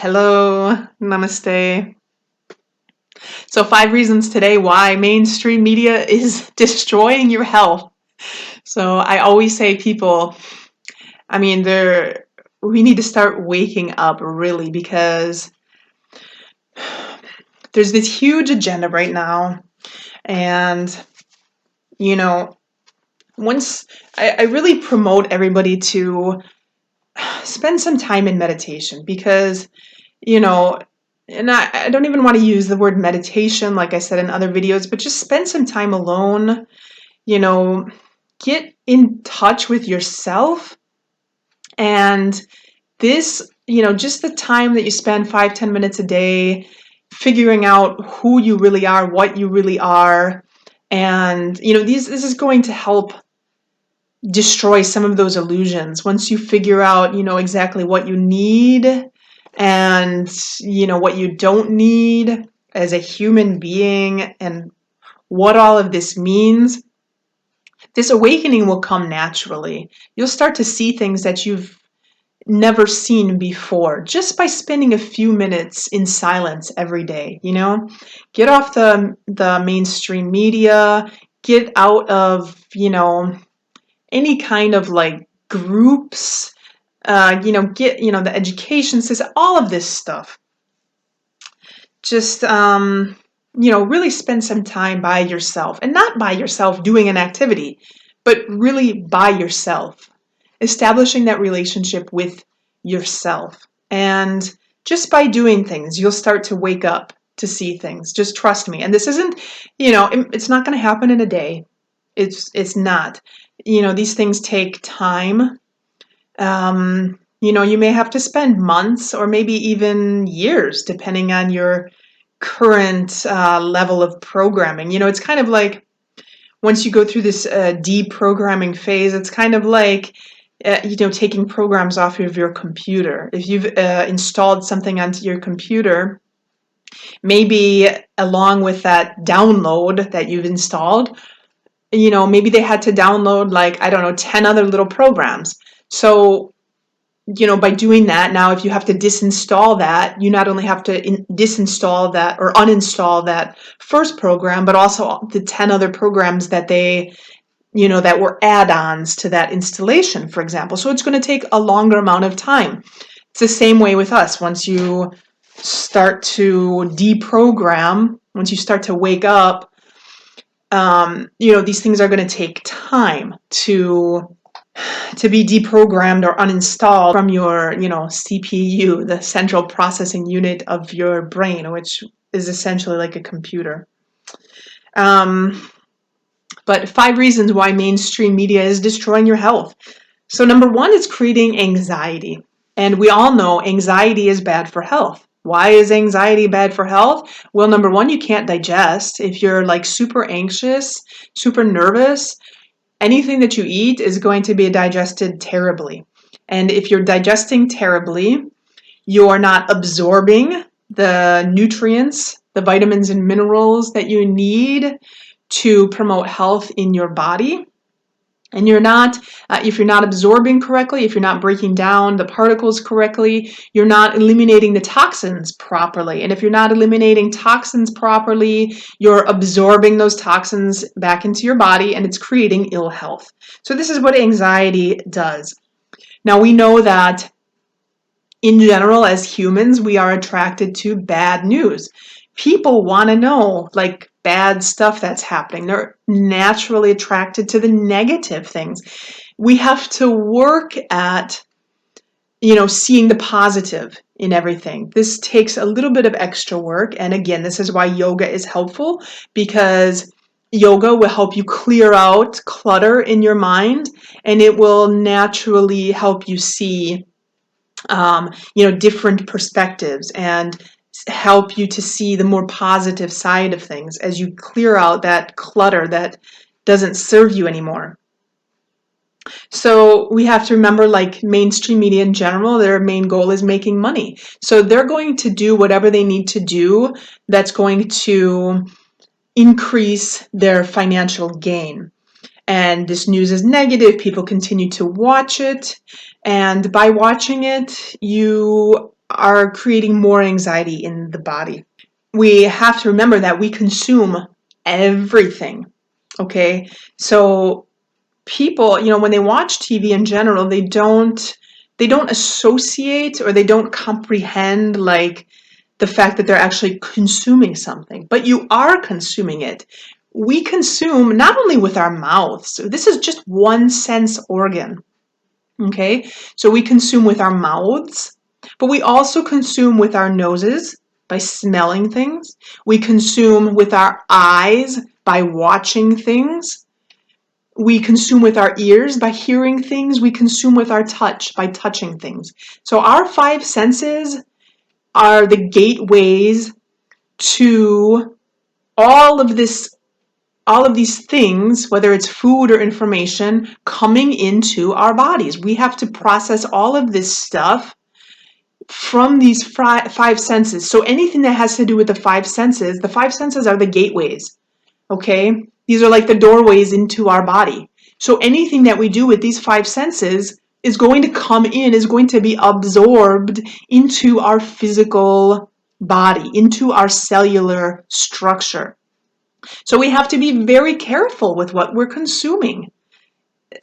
Hello, namaste. So 5 reasons today why mainstream media is destroying your health. So I always say people, we need to start waking up really because there's this huge agenda right now. And, you know, once I really promote everybody to spend some time in meditation because, and I don't even want to use the word meditation like I said in other videos, but just spend some time alone, you know, get in touch with yourself. And this, just the time that you spend 5-10 minutes a day figuring out who you really are, what you really are. And, this is going to help destroy some of those illusions once you figure out, exactly what you need and, what you don't need as a human being and what all of this means. This awakening will come naturally. You'll start to see things that you've never seen before just by spending a few minutes in silence every day. Get off the mainstream media, get out of, any kind of like groups, get, the education system, all of this stuff. Just, really spend some time by yourself, and not by yourself doing an activity, but really by yourself, establishing that relationship with yourself. And just by doing things, you'll start to wake up to see things. Just trust me. And this isn't, it's not going to happen in a day. It's not. These things take time. You may have to spend months or maybe even years, depending on your current level of programming. It's kind of like once you go through this deprogramming phase, it's kind of like, taking programs off of your computer. If you've installed something onto your computer, maybe along with that download that you've installed, maybe they had to download 10 other little programs. So, by doing that, now if you have to disinstall that, you not only have to disinstall that or uninstall that first program, but also the 10 other programs that they, that were add-ons to that installation, for example. So it's going to take a longer amount of time. It's the same way with us. Once you start to deprogram, once you start to wake up, these things are going to take time to be deprogrammed or uninstalled from your, CPU, the central processing unit of your brain, which is essentially like a computer. But 5 reasons why mainstream media is destroying your health. So number 1 is creating anxiety. And we all know anxiety is bad for health. Why is anxiety bad for health? Well, number 1, you can't digest. If you're like super anxious, super nervous, anything that you eat is going to be digested terribly. And if you're digesting terribly, you're not absorbing the nutrients, the vitamins and minerals that you need to promote health in your body. And you're not, if you're not absorbing correctly, if you're not breaking down the particles correctly, you're not eliminating the toxins properly. And if you're not eliminating toxins properly, you're absorbing those toxins back into your body and it's creating ill health. So this is what anxiety does. Now we know that in general, as humans, we are attracted to bad news. People want to know, like, bad stuff that's happening. They're naturally attracted to the negative things. We have to work at, seeing the positive in everything. This takes a little bit of extra work. And again, this is why yoga is helpful, because yoga will help you clear out clutter in your mind, and it will naturally help you see different perspectives and help you to see the more positive side of things as you clear out that clutter that doesn't serve you anymore. So we have to remember, like mainstream media in general, their main goal is making money. So they're going to do whatever they need to do that's going to increase their financial gain. And this news is negative. People continue to watch it. And by watching it, you are creating more anxiety in the body. We have to remember that we consume everything, okay? So people, when they watch TV in general, they don't associate, or they don't comprehend like the fact that they're actually consuming something, but you are consuming it. We consume not only with our mouths. So this is just one sense organ, okay? So we consume with our mouths, but we also consume with our noses by smelling things. We consume with our eyes by watching things. We consume with our ears by hearing things. We consume with our touch by touching things. So our five senses are the gateways to all of these things, whether it's food or information, coming into our bodies. We have to process all of this stuff from these five senses. So anything that has to do with the five senses are the gateways, okay? These are like the doorways into our body. So anything that we do with these five senses is going to come in, is going to be absorbed into our physical body, into our cellular structure. So we have to be very careful with what we're consuming.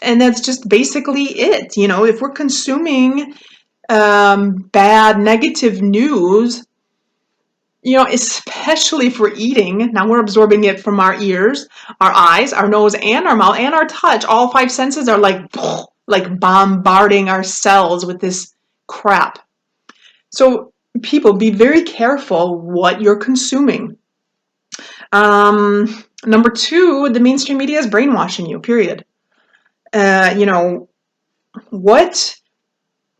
And that's just basically it. If we're consuming bad, negative news, especially if we're eating, now we're absorbing it from our ears, our eyes, our nose, and our mouth, and our touch. All five senses are like bombarding our cells with this crap. So people, be very careful what you're consuming. Number two, the mainstream media is brainwashing you, period.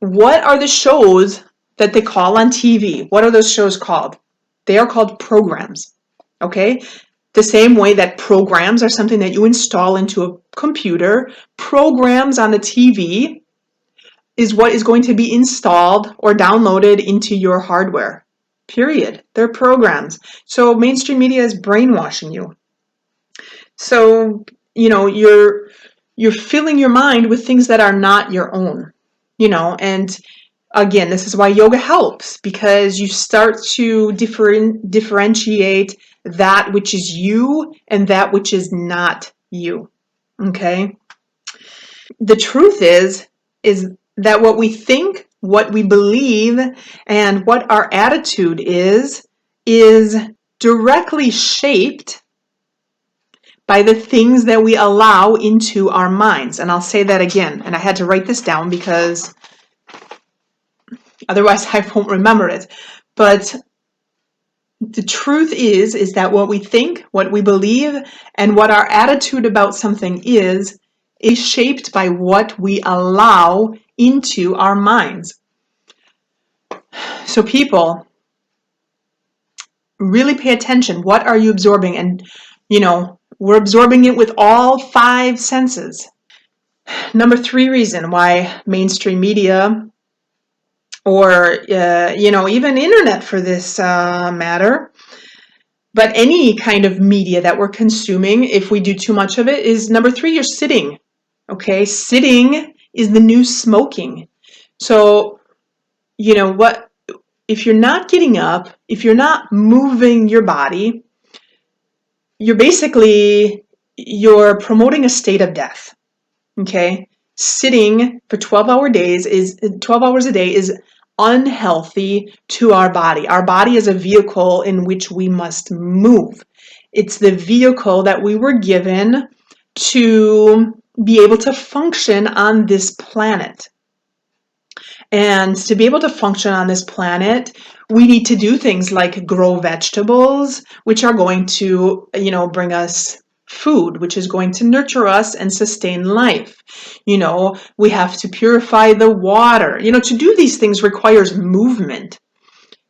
What are the shows that they call on TV? What are those shows called? They are called programs, okay? The same way that programs are something that you install into a computer, programs on the TV is what is going to be installed or downloaded into your hardware, period. They're programs. So mainstream media is brainwashing you. So, you're filling your mind with things that are not your own, and again, this is why yoga helps, because you start to differentiate that which is you and that which is not you, okay? The truth is that what we think, what we believe, and what our attitude is directly shaped by the things that we allow into our minds. And I'll say that again, and I had to write this down because otherwise I won't remember it. But the truth is that what we think, what we believe, and what our attitude about something is shaped by what we allow into our minds. So people, really pay attention. What are you absorbing? And, we're absorbing it with all five senses. Number three reason why mainstream media, or even internet for this matter, but any kind of media that we're consuming, if we do too much of it, is number three, you're sitting. Okay, sitting is the new smoking. So, what, if you're not getting up, if you're not moving your body, you're promoting a state of death. Okay, sitting for 12 hours a day is unhealthy to our body. Our body is a vehicle in which we must move. It's the vehicle that we were given to be able to function on this planet. And to be able to function on this planet, we need to do things like grow vegetables, which are going to, bring us food, which is going to nurture us and sustain life. We have to purify the water. To do these things requires movement.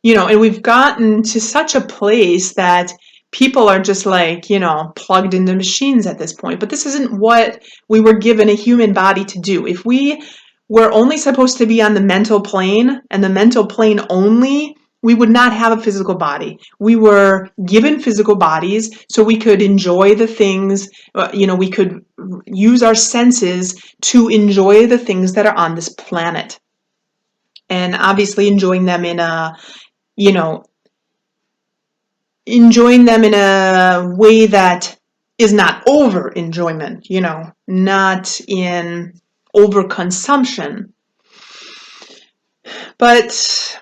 And we've gotten to such a place that people are just like, plugged into machines at this point. But this isn't what we were given a human body to do. If we were only supposed to be on the mental plane, and the mental plane only, we would not have a physical body. We were given physical bodies so we could enjoy the things, we could use our senses to enjoy the things that are on this planet. and obviously enjoying them in a, you know, enjoying them in a way that is not over enjoyment, you know, not in overconsumption. But,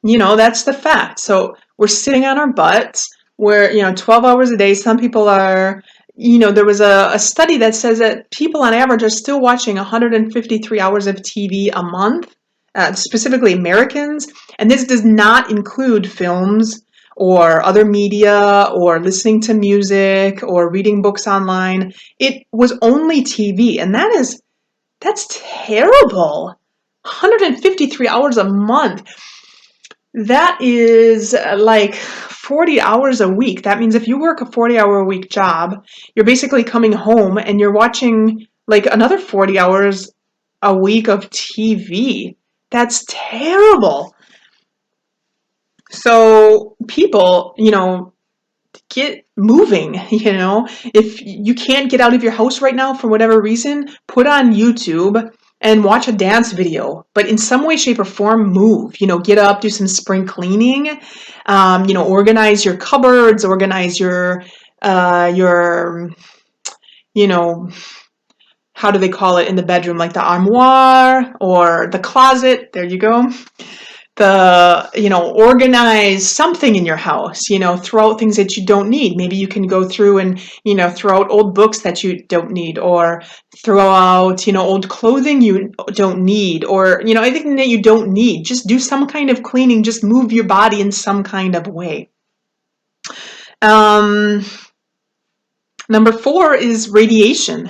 you know, that's the fact. So we're sitting on our butts. We're, you know, 12 hours a day. Some people are, you know, there was a study that says that people on average are still watching 153 hours of TV a month, specifically Americans. And this does not include films or other media or listening to music or reading books online. It was only TV. And that's terrible. 153 hours a month. That is like 40 hours a week. That means if you work a 40-hour-a-week job, you're basically coming home and you're watching like another 40 hours a week of TV. That's terrible. So people, you know, get moving, you know. If you can't get out of your house right now for whatever reason, put on YouTube and watch a dance video, but in some way, shape, or form, move. You know, get up, do some spring cleaning. You know, organize your cupboards, organize your, you know, how do they call it in the bedroom, like the armoire or the closet. There you go. You know, organize something in your house, you know, throw out things that you don't need. Maybe you can go through and, you know, throw out old books that you don't need, or throw out, you know, old clothing you don't need, or, you know, anything that you don't need. Just do some kind of cleaning, just move your body in some kind of way. Number 4 is radiation.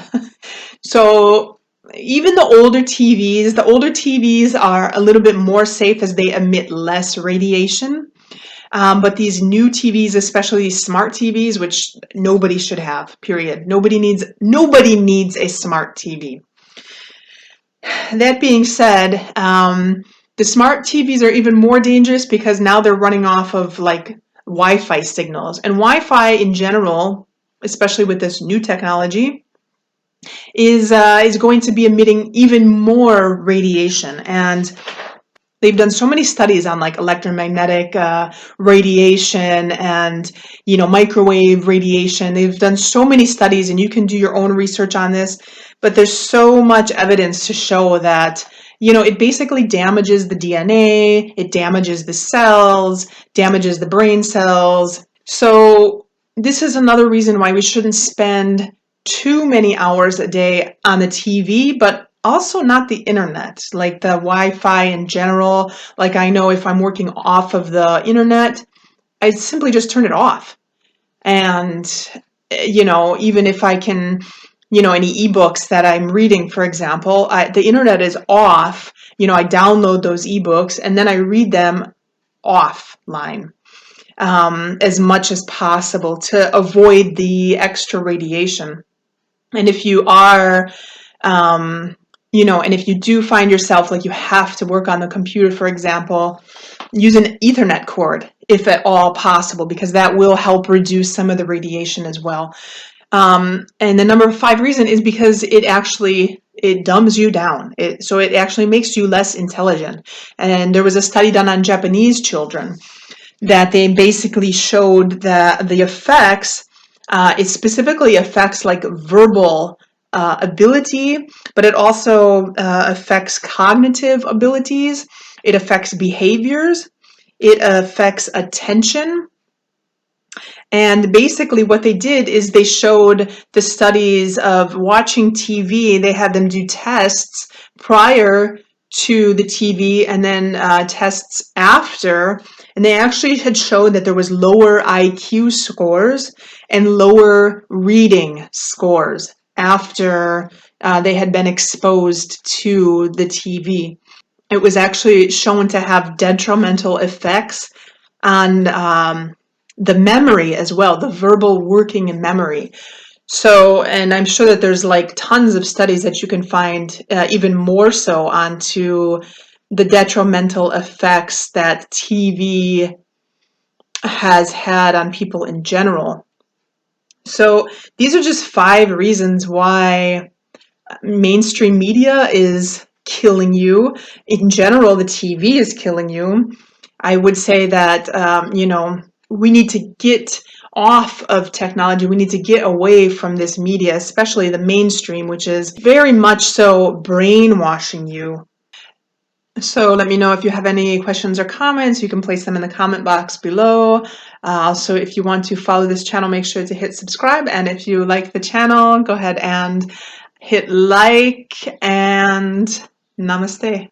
So even the older TVs are a little bit more safe as they emit less radiation. But these new TVs, especially these smart TVs, which nobody should have, period. Nobody needs a smart TV. That being said, the smart TVs are even more dangerous because now they're running off of like Wi-Fi signals. And Wi-Fi in general, especially with this new technology, is going to be emitting even more radiation. And they've done so many studies on like electromagnetic radiation and, you know, microwave radiation. They've done so many studies, and you can do your own research on this, but there's so much evidence to show that, you know, it basically damages the DNA, it damages the cells, damages the brain cells. So this is another reason why we shouldn't spend too many hours a day on the TV, but also not the internet, like the Wi-Fi in general. Like, I know if I'm working off of the internet, I simply just turn it off. And, you know, even if I can, you know, any ebooks that I'm reading, for example, the internet is off. You know, I download those ebooks and then I read them offline. As much as possible to avoid the extra radiation. And if you are, you know, and if you do find yourself like you have to work on the computer, for example, use an Ethernet cord if at all possible, because that will help reduce some of the radiation as well. And the number 5 reason is because it dumbs you down. So it actually makes you less intelligent. And there was a study done on Japanese children that they basically showed that the effects, it specifically affects like verbal ability, but it also affects cognitive abilities. It affects behaviors. It affects attention. And basically what they did is they showed the studies of watching TV. They had them do tests prior to the TV and then tests after. And they actually had shown that there was lower IQ scores and lower reading scores after they had been exposed to the TV. It was actually shown to have detrimental effects on the memory as well, the verbal working and memory. So, and I'm sure that there's like tons of studies that you can find even more so onto the detrimental effects that TV has had on people in general. So these are just 5 reasons why mainstream media is killing you. In general, the TV is killing you. I would say that, we need to get off of technology. We need to get away from this media, especially the mainstream, which is very much so brainwashing you. So let me know if you have any questions or comments. You can place them in the comment box below. Also, if you want to follow this channel, make sure to hit subscribe. And if you like the channel, go ahead and hit like, and namaste.